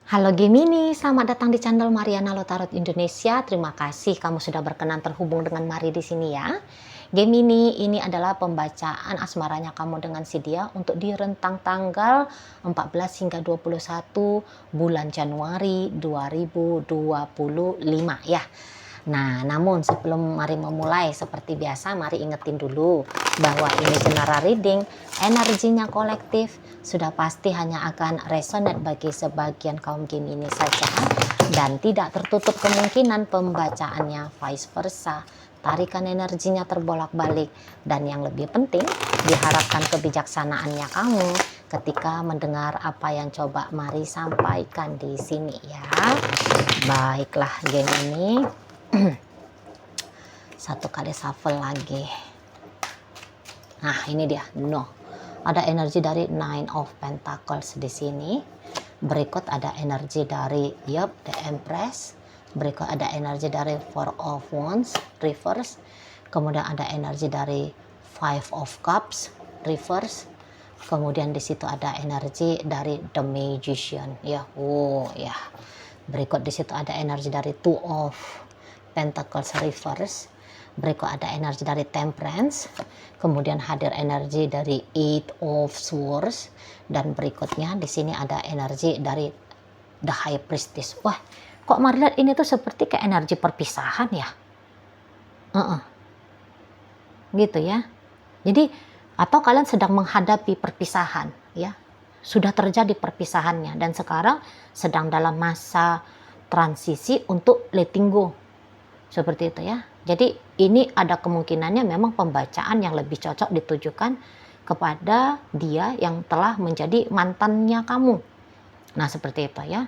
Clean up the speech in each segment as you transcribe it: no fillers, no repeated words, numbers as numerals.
Halo Gemini, selamat datang di channel Mariana Lotarot Indonesia. Terima kasih kamu sudah berkenan terhubung dengan Mari di sini ya. Gemini, ini adalah pembacaan asmaranya kamu dengan si dia untuk di rentang tanggal 14 hingga 21 bulan Januari 2025 ya. Nah, namun sebelum mari memulai, seperti biasa mari ingetin dulu bahwa ini general reading, energinya kolektif, sudah pasti hanya akan resonate bagi sebagian kaum Gemini saja dan tidak tertutup kemungkinan pembacaannya vice versa. Tarikan energinya terbolak-balik dan yang lebih penting diharapkan kebijaksanaannya kamu ketika mendengar apa yang coba mari sampaikan di sini ya. Baiklah Gemini. Satu kali shuffle lagi. Nah, ini dia. No. Ada energi dari Nine of Pentacles di sini. Berikut ada energi dari The Empress. Berikut ada energi dari Four of Wands reverse. Kemudian ada energi dari Five of Cups reverse. Kemudian di situ ada energi dari The Magician ya. Ya. Berikut di situ ada energi dari Two of Pentacles reverse. Berikut ada energi dari Temperance, kemudian hadir energi dari Eight of Swords, dan berikutnya di sini ada energi dari The High Priestess. Wah, kok Mari lihat ini tuh seperti kayak energi perpisahan ya? Gitu ya. Jadi atau kalian sedang menghadapi perpisahan ya, sudah terjadi perpisahannya dan sekarang sedang dalam masa transisi untuk letting go. Seperti itu ya. Jadi ini ada kemungkinannya memang pembacaan yang lebih cocok ditujukan kepada dia yang telah menjadi mantannya kamu. Nah seperti itu ya.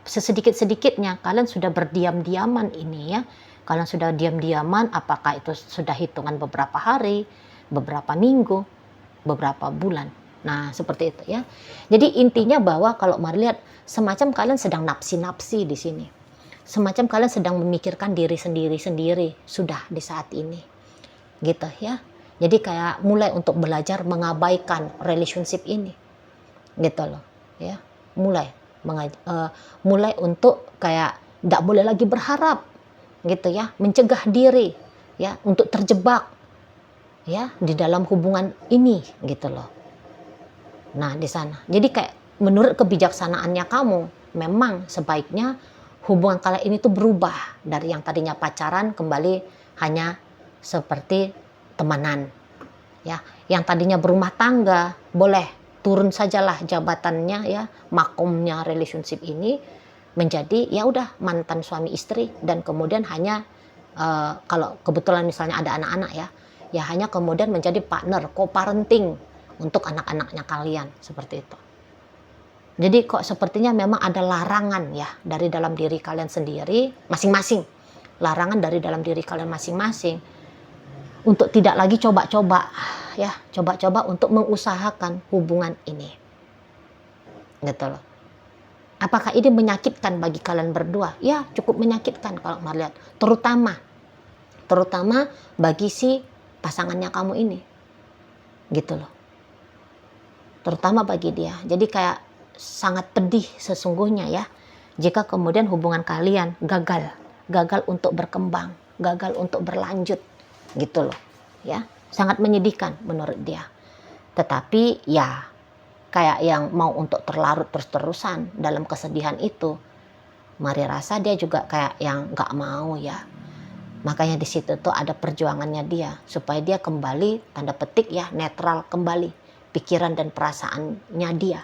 Sesedikit-sedikitnya kalian sudah berdiam-diaman ini ya. Kalian sudah diam-diaman, apakah itu sudah hitungan beberapa hari, beberapa minggu, beberapa bulan. Nah seperti itu ya. Jadi intinya bahwa kalau Mari lihat semacam kalian sedang napsi-napsi di sini. Semacam kalian sedang memikirkan diri sendiri sudah di saat ini gitu ya. Jadi kayak mulai untuk belajar mengabaikan relationship ini gitu loh ya. Mulai untuk kayak tidak boleh lagi berharap gitu ya, mencegah diri ya untuk terjebak ya di dalam hubungan ini gitu loh. Nah di sana jadi kayak menurut kebijaksanaannya kamu memang sebaiknya hubungan kalian ini tuh berubah dari yang tadinya pacaran kembali hanya seperti temanan ya. Yang tadinya berumah tangga boleh turun sajalah jabatannya ya, makomnya relationship ini menjadi ya udah mantan suami istri dan kemudian hanya kalau kebetulan misalnya ada anak-anak ya hanya kemudian menjadi partner co-parenting untuk anak-anaknya kalian seperti itu. Jadi kok sepertinya memang ada larangan ya dari dalam diri kalian sendiri masing-masing. Larangan dari dalam diri kalian masing-masing untuk tidak lagi coba-coba ya, coba-coba untuk mengusahakan hubungan ini. Gitu loh. Apakah ini menyakitkan bagi kalian berdua? Ya, cukup menyakitkan kalau Mari lihat. Terutama bagi si pasangannya kamu ini. Gitu loh. Terutama bagi dia. Jadi kayak sangat pedih sesungguhnya ya jika kemudian hubungan kalian gagal untuk berkembang, gagal untuk berlanjut gitu loh ya. Sangat menyedihkan menurut dia. Tetapi ya kayak yang mau untuk terlarut terus-terusan dalam kesedihan itu, Mari rasa dia juga kayak yang nggak mau ya. Makanya di situ tuh ada perjuangannya dia supaya dia kembali tanda petik ya netral kembali pikiran dan perasaannya dia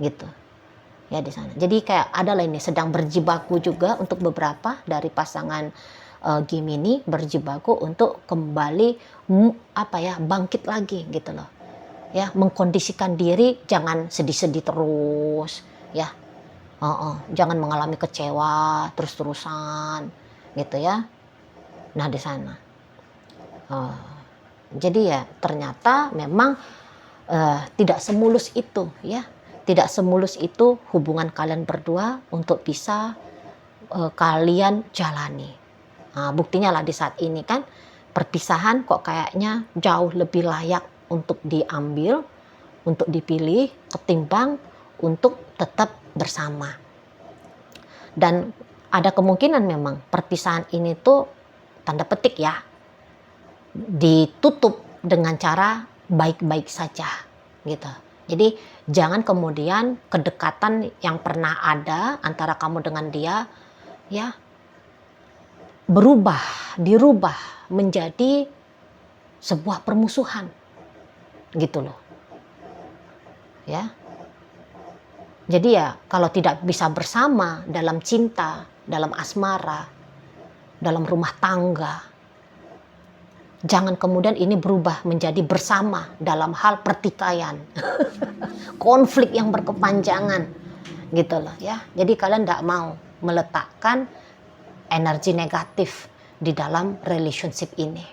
gitu ya di sana. Jadi kayak ada lah ini sedang berjibaku juga untuk beberapa dari pasangan Gemini berjibaku untuk kembali bangkit lagi gitu loh ya, mengkondisikan diri jangan sedih-sedih terus ya. Jangan mengalami kecewa terus-terusan gitu ya. Nah di sana jadi ya ternyata memang tidak semulus itu ya. Tidak semulus itu hubungan kalian berdua untuk bisa kalian jalani. Nah, buktinya lah di saat ini kan perpisahan kok kayaknya jauh lebih layak untuk diambil, untuk dipilih ketimbang untuk tetap bersama. Dan ada kemungkinan memang perpisahan ini tuh tanda petik ya, ditutup dengan cara baik-baik saja gitu. Jadi jangan kemudian kedekatan yang pernah ada antara kamu dengan dia ya dirubah menjadi sebuah permusuhan gitu loh. Ya. Jadi ya kalau tidak bisa bersama dalam cinta, dalam asmara, dalam rumah tangga, jangan kemudian ini berubah menjadi bersama dalam hal pertikaian. Konflik yang berkepanjangan gitu loh ya. Jadi kalian tidak mau meletakkan energi negatif di dalam relationship ini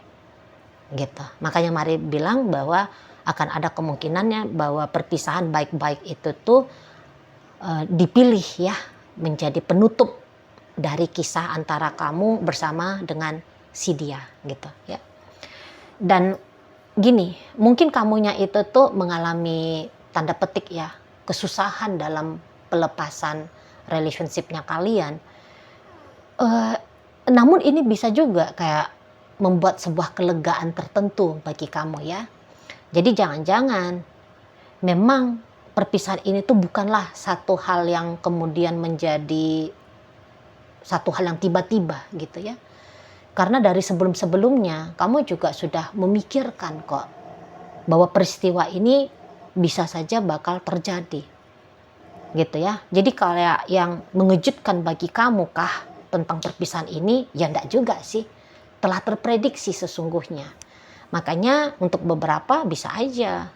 gitu. Makanya mari bilang bahwa akan ada kemungkinannya bahwa perpisahan baik-baik itu tuh dipilih ya menjadi penutup dari kisah antara kamu bersama dengan si dia gitu ya. Dan gini, mungkin kamunya itu tuh mengalami tanda petik ya kesusahan dalam pelepasan relationshipnya kalian. Namun ini bisa juga kayak membuat sebuah kelegaan tertentu bagi kamu ya. Jadi jangan-jangan memang perpisahan ini tuh bukanlah satu hal yang kemudian menjadi satu hal yang tiba-tiba gitu ya. Karena dari sebelum-sebelumnya kamu juga sudah memikirkan kok bahwa peristiwa ini bisa saja bakal terjadi gitu ya. Jadi kayak yang mengejutkan bagi kamu kah tentang perpisahan ini? Ya enggak juga sih, telah terprediksi sesungguhnya. Makanya untuk beberapa bisa aja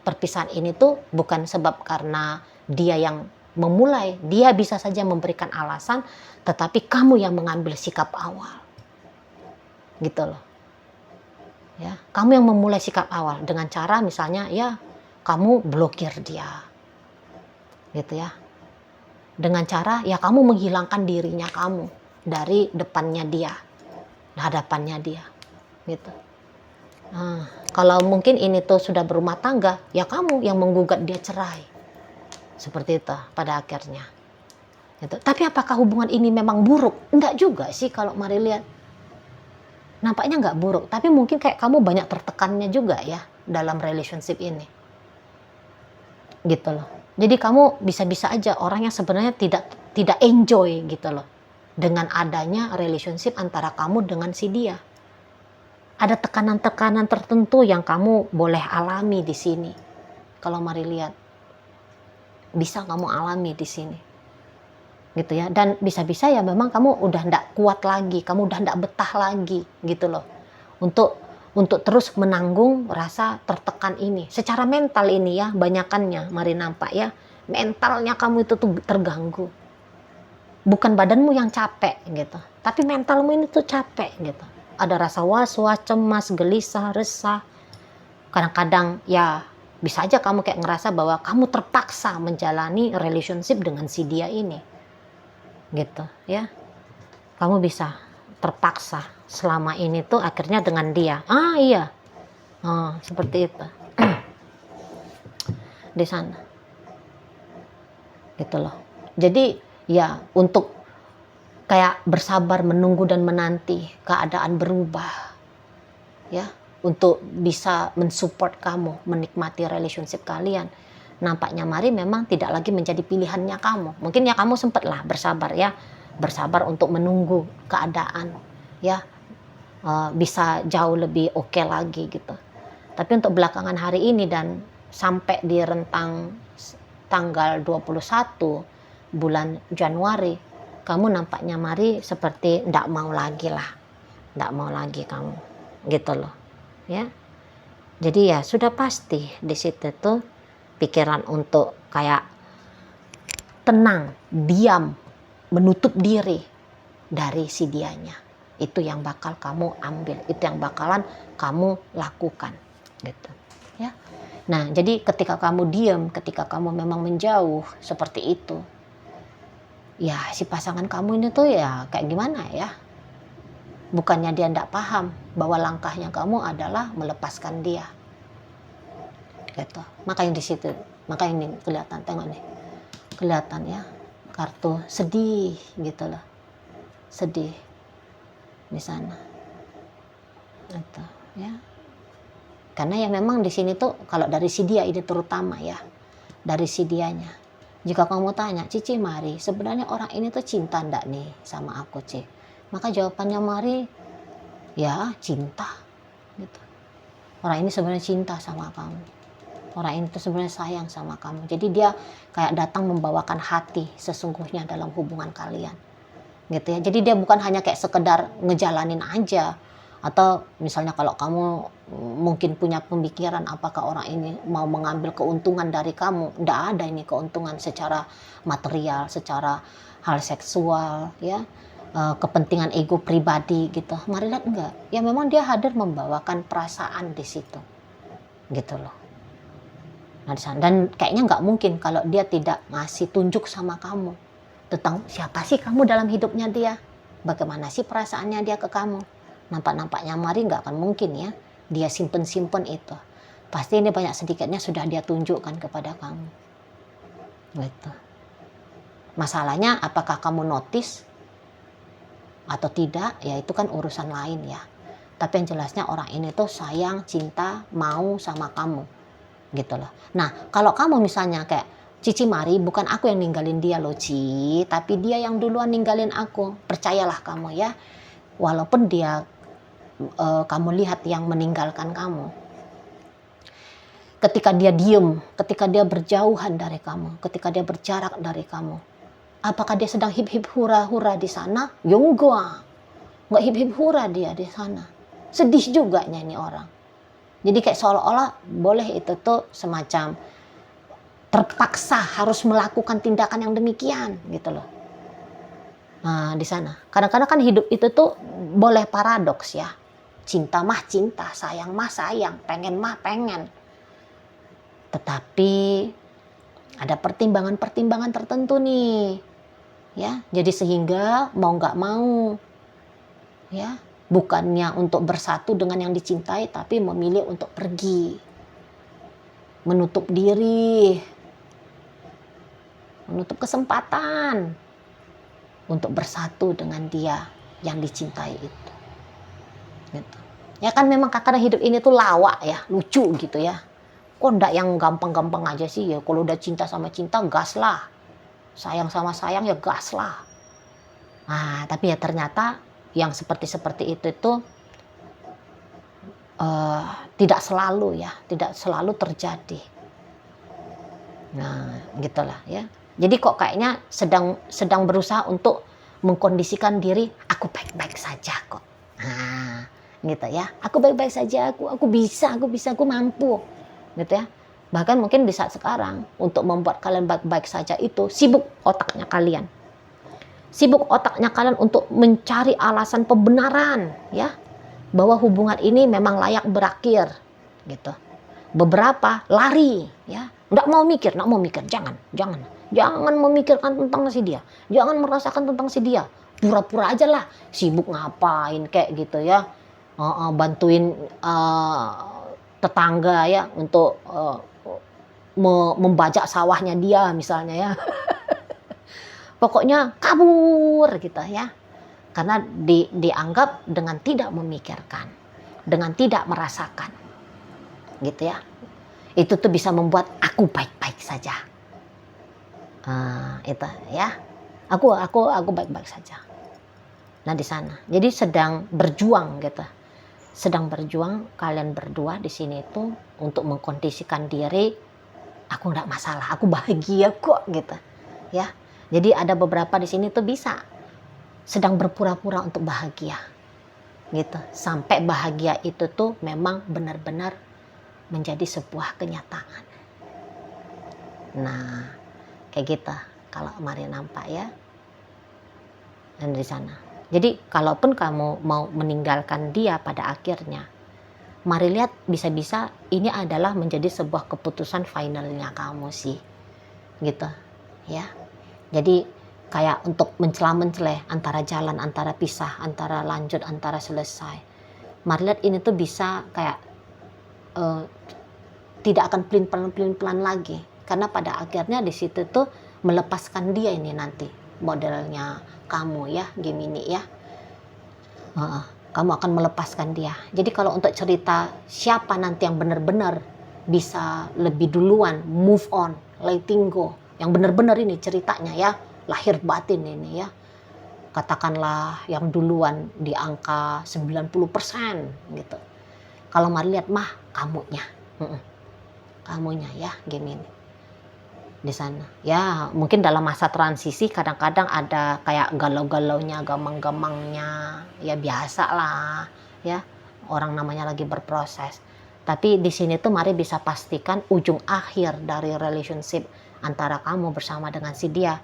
perpisahan ini tuh bukan sebab karena dia yang memulai, dia bisa saja memberikan alasan, tetapi kamu yang mengambil sikap awal. Gitu loh. Ya, kamu yang memulai sikap awal dengan cara misalnya ya kamu blokir dia. Gitu ya. Dengan cara ya kamu menghilangkan dirinya kamu dari depannya dia, hadapannya dia. Gitu. Nah, kalau mungkin ini tuh sudah berumah tangga, ya kamu yang menggugat dia cerai. Seperti itu pada akhirnya. Gitu. Tapi apakah hubungan ini memang buruk? Enggak juga sih kalau mari lihat. Nampaknya enggak buruk, tapi mungkin kayak kamu banyak tertekannya juga ya dalam relationship ini. Gitu loh. Jadi kamu bisa-bisa aja orang yang sebenarnya tidak enjoy gitu loh dengan adanya relationship antara kamu dengan si dia. Ada tekanan-tekanan tertentu yang kamu boleh alami di sini. Kalau mari lihat, bisa kamu alami di sini, gitu ya. Dan bisa-bisa ya memang kamu udah ndak kuat lagi, kamu udah ndak betah lagi, gitu loh. Untuk terus menanggung rasa tertekan ini. Secara mental ini ya, banyakannya mari nampak ya, mentalnya kamu itu tuh terganggu. Bukan badanmu yang capek gitu, tapi mentalmu ini tuh capek gitu. Ada rasa was-was, cemas, gelisah, resah. Kadang-kadang ya bisa aja kamu kayak ngerasa bahwa kamu terpaksa menjalani relationship dengan si dia ini. Gitu ya. Kamu bisa terpaksa selama ini tuh akhirnya dengan dia. Ah iya. Oh, seperti itu. Di sana. Gitu loh. Jadi ya untuk kayak bersabar menunggu dan menanti keadaan berubah ya untuk bisa mensupport kamu menikmati relationship kalian. Nampaknya mari memang tidak lagi menjadi pilihannya kamu. Mungkin ya kamu sempatlah bersabar ya, bersabar untuk menunggu keadaan ya bisa jauh lebih oke lagi gitu. Tapi untuk belakangan hari ini dan sampai di rentang tanggal 21 bulan Januari, kamu nampaknya mari seperti ndak mau lagi lah. Ndak mau lagi kamu. Gitu loh. Ya. Jadi ya sudah pasti di situ tuh pikiran untuk kayak tenang, diam, menutup diri dari si dianya. Itu yang bakal kamu ambil, itu yang bakalan kamu lakukan. Gitu. Ya. Nah, jadi ketika kamu diam, ketika kamu memang menjauh seperti itu, ya si pasangan kamu ini tuh ya kayak gimana ya, bukannya dia tidak paham bahwa langkahnya kamu adalah melepaskan dia gitu. Makanya di situ, makanya ini kelihatan, tengok nih kelihatan ya kartu sedih gitu loh, sedih di sana itu ya. Karena ya memang di sini tuh kalau dari si dia ini terutama ya, dari si dianya. Jika kamu tanya, Cici Mari, sebenarnya orang ini tuh cinta ndak nih sama aku, Ci? Maka jawabannya Mari, ya cinta gitu. Orang ini sebenarnya cinta sama kamu. Orang ini tuh sebenarnya sayang sama kamu. Jadi dia kayak datang membawakan hati sesungguhnya dalam hubungan kalian. Gitu ya. Jadi dia bukan hanya kayak sekedar ngejalanin aja. Atau misalnya kalau kamu mungkin punya pemikiran apakah orang ini mau mengambil keuntungan dari kamu. Nggak ada ini keuntungan secara material, secara hal seksual ya. Kepentingan ego pribadi gitu. Mari lihat enggak. Ya memang dia hadir membawakan perasaan di situ. Gitu loh. Nah, dan kayaknya nggak mungkin kalau dia tidak ngasih tunjuk sama kamu tentang siapa sih kamu dalam hidupnya dia. Bagaimana sih perasaannya dia ke kamu. Nampak-nampaknya Mari nggak akan mungkin ya dia simpen-simpen itu. Pasti ini banyak sedikitnya sudah dia tunjukkan kepada kamu. Gitu. Masalahnya apakah kamu notice atau tidak, ya itu kan urusan lain ya. Tapi yang jelasnya orang ini tuh sayang, cinta, mau sama kamu. Gitu loh. Nah, kalau kamu misalnya kayak Cici Mari, bukan aku yang ninggalin dia loh Ci, tapi dia yang duluan ninggalin aku. Percayalah kamu ya. Walaupun dia kamu lihat yang meninggalkan kamu. Ketika dia diem, ketika dia berjauhan dari kamu, ketika dia berjarak dari kamu, apakah dia sedang hip-hip hura-hura di sana? Ya enggak hip-hip hura dia di sana. Sedih juga ini orang. Jadi kayak seolah-olah boleh itu tuh semacam terpaksa harus melakukan tindakan yang demikian gitu loh. Nah, di sana. Kadang-kadang kan hidup itu tuh boleh paradoks ya. Cinta mah cinta, sayang mah sayang, pengen mah pengen. Tetapi ada pertimbangan-pertimbangan tertentu nih. Ya, jadi sehingga mau nggak mau ya, bukannya untuk bersatu dengan yang dicintai, tapi memilih untuk pergi, menutup diri, menutup kesempatan untuk bersatu dengan dia yang dicintai itu. Gitu. Ya kan memang kadang hidup ini tuh lawak ya, lucu gitu ya. Kok ndak yang gampang-gampang aja sih ya, kalau udah cinta sama cinta gas lah, sayang sama sayang ya gas lah. Nah, tapi ya ternyata yang seperti itu tuh tidak selalu ya, tidak selalu terjadi. Nah, gitulah ya. Jadi kok kayaknya sedang berusaha untuk mengkondisikan diri, aku baik-baik saja kok. Nah, gitu ya. Aku baik-baik saja, aku bisa, aku mampu. Gitu ya. Bahkan mungkin di saat sekarang untuk membuat kalian baik-baik saja itu sibuk otaknya kalian. Sibuk otaknya kalian untuk mencari alasan pembenaran ya, bahwa hubungan ini memang layak berakhir gitu. Beberapa lari ya, nggak mau mikir, jangan memikirkan tentang si dia, jangan merasakan tentang si dia, pura-pura aja lah sibuk ngapain kayak gitu ya, bantuin tetangga ya untuk membajak sawahnya dia misalnya ya. Pokoknya kabur gitu ya. Karena dianggap dengan tidak memikirkan, dengan tidak merasakan. Gitu ya. Itu tuh bisa membuat aku baik-baik saja. Itu ya. Aku baik-baik saja. Nah, di sana. Jadi sedang berjuang gitu. Sedang berjuang kalian berdua di sini itu untuk mengkondisikan diri, aku enggak masalah, aku bahagia kok gitu. Ya. Jadi ada beberapa di sini tuh bisa sedang berpura-pura untuk bahagia gitu, sampai bahagia itu tuh memang benar-benar menjadi sebuah kenyataan. Nah, kayak gitu kalau Mari nampak ya. Dan di sana. Jadi kalaupun kamu mau meninggalkan dia pada akhirnya, Mari lihat bisa-bisa ini adalah menjadi sebuah keputusan finalnya kamu sih. Gitu. Ya. Jadi kayak untuk mencelah-menceleh antara jalan, antara pisah, antara lanjut, antara selesai. Mari lihat ini tuh bisa kayak tidak akan pelin-pelan lagi. Karena pada akhirnya di situ tuh melepaskan dia ini nanti modelnya kamu ya Gemini ya. Kamu akan melepaskan dia. Jadi kalau untuk cerita siapa nanti yang benar-benar bisa lebih duluan move on, letting go, yang benar-benar ini ceritanya ya, lahir batin ini ya, katakanlah yang duluan di angka 90% gitu. Kalau mari lihat mah kamunya ya Gemini di sana ya. Mungkin dalam masa transisi kadang-kadang ada kayak galau-galaunya, gamang-gamangnya ya, biasa lah ya, orang namanya lagi berproses. Tapi di sini tuh mari bisa pastikan ujung akhir dari relationship antara kamu bersama dengan si dia,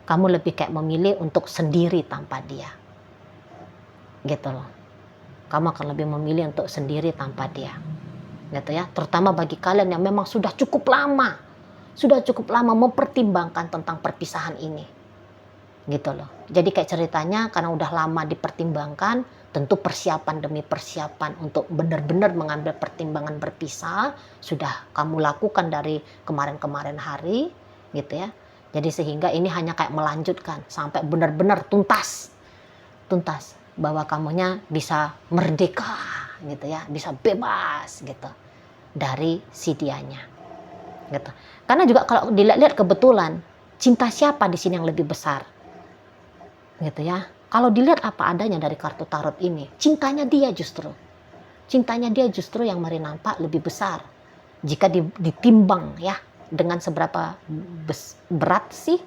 kamu lebih kayak memilih untuk sendiri tanpa dia gitu loh. Kamu akan lebih memilih untuk sendiri tanpa dia gitu ya, terutama bagi kalian yang memang sudah cukup lama mempertimbangkan tentang perpisahan ini gitu loh. Jadi kayak ceritanya karena udah lama dipertimbangkan, tentu persiapan demi persiapan untuk benar-benar mengambil pertimbangan berpisah sudah kamu lakukan dari kemarin-kemarin hari gitu ya. Jadi sehingga ini hanya kayak melanjutkan sampai benar-benar tuntas bahwa kamunya bisa merdeka gitu ya, bisa bebas gitu dari si dianya gitu. Karena juga kalau dilihat kebetulan cinta siapa di sini yang lebih besar gitu ya. Kalau dilihat apa adanya dari kartu tarot ini, cintanya dia justru yang mari nampak lebih besar jika ditimbang ya dengan seberapa berat sih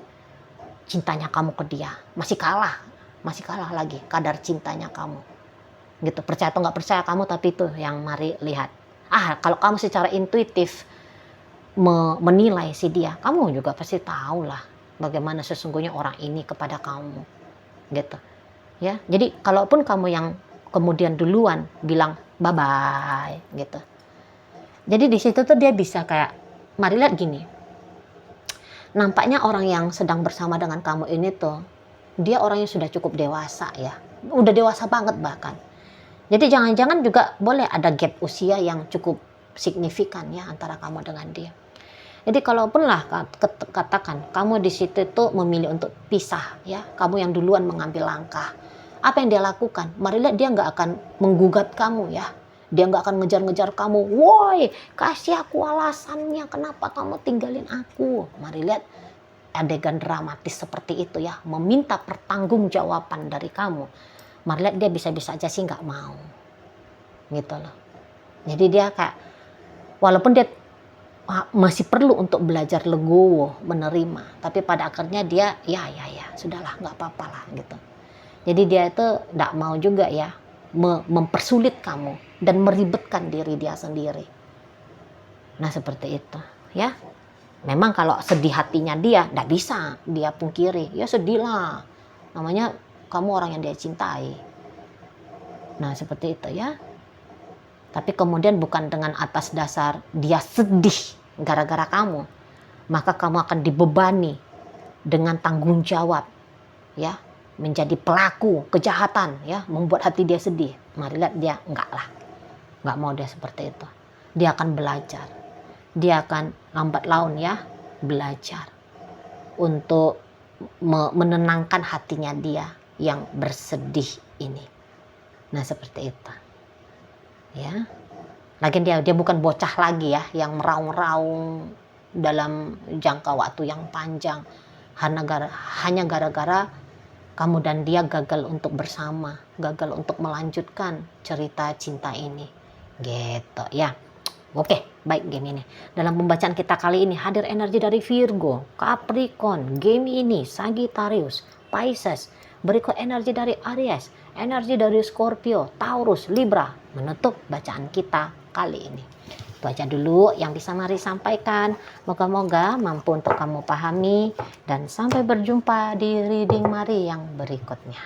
cintanya kamu ke dia. Masih kalah lagi kadar cintanya kamu gitu. Percaya atau nggak percaya kamu, tapi itu yang mari lihat. Kalau kamu secara intuitif menilai si dia, kamu juga pasti tahu lah bagaimana sesungguhnya orang ini kepada kamu gitu ya. Jadi kalaupun kamu yang kemudian duluan bilang bye bye gitu, jadi di situ tuh dia bisa kayak mari lihat gini, nampaknya orang yang sedang bersama dengan kamu ini tuh dia orang yang sudah cukup dewasa ya, udah dewasa banget bahkan. Jadi jangan-jangan juga boleh ada gap usia yang cukup signifikan ya antara kamu dengan dia. Jadi kalaupun lah katakan kamu di situ tuh memilih untuk pisah ya, kamu yang duluan mengambil langkah, apa yang dia lakukan? Mari lihat dia nggak akan menggugat kamu ya, dia nggak akan ngejar-ngejar kamu, woi kasih aku alasannya kenapa kamu tinggalin aku. Mari lihat adegan dramatis seperti itu ya, meminta pertanggungjawaban dari kamu. Mari lihat dia bisa-bisa aja sih nggak mau gitu loh. Jadi dia kayak walaupun dia masih perlu untuk belajar legowo menerima, tapi pada akhirnya dia ya sudahlah nggak apa-apa lah gitu. Jadi dia itu nggak mau juga ya mempersulit kamu dan meribetkan diri dia sendiri. Nah seperti itu ya. Memang kalau sedih hatinya dia nggak bisa dia pungkiri, ya sedih lah, namanya kamu orang yang dia cintai. Nah seperti itu ya. Tapi kemudian bukan dengan atas dasar dia sedih gara-gara kamu, maka kamu akan dibebani dengan tanggung jawab ya, menjadi pelaku kejahatan ya, membuat hati dia sedih. Mari lihat dia nggak mau dia seperti itu. Dia akan belajar, dia akan lambat laun ya belajar untuk menenangkan hatinya dia yang bersedih ini. Nah seperti itu ya. Lagian dia bukan bocah lagi ya yang meraung-raung dalam jangka waktu yang panjang hanya gara-gara kamu dan dia gagal untuk bersama, gagal untuk melanjutkan cerita cinta ini gitu ya. Oke, baik Gemini. Dalam pembacaan kita kali ini hadir energi dari Virgo, Capricorn, Gemini, Sagittarius, Pisces. Berikut energi dari Aries, energi dari Scorpio, Taurus, Libra menutup bacaan kita kali ini. Itu aja dulu yang bisa Mari sampaikan. Moga-moga mampu untuk kamu pahami dan sampai berjumpa di reading Mari yang berikutnya.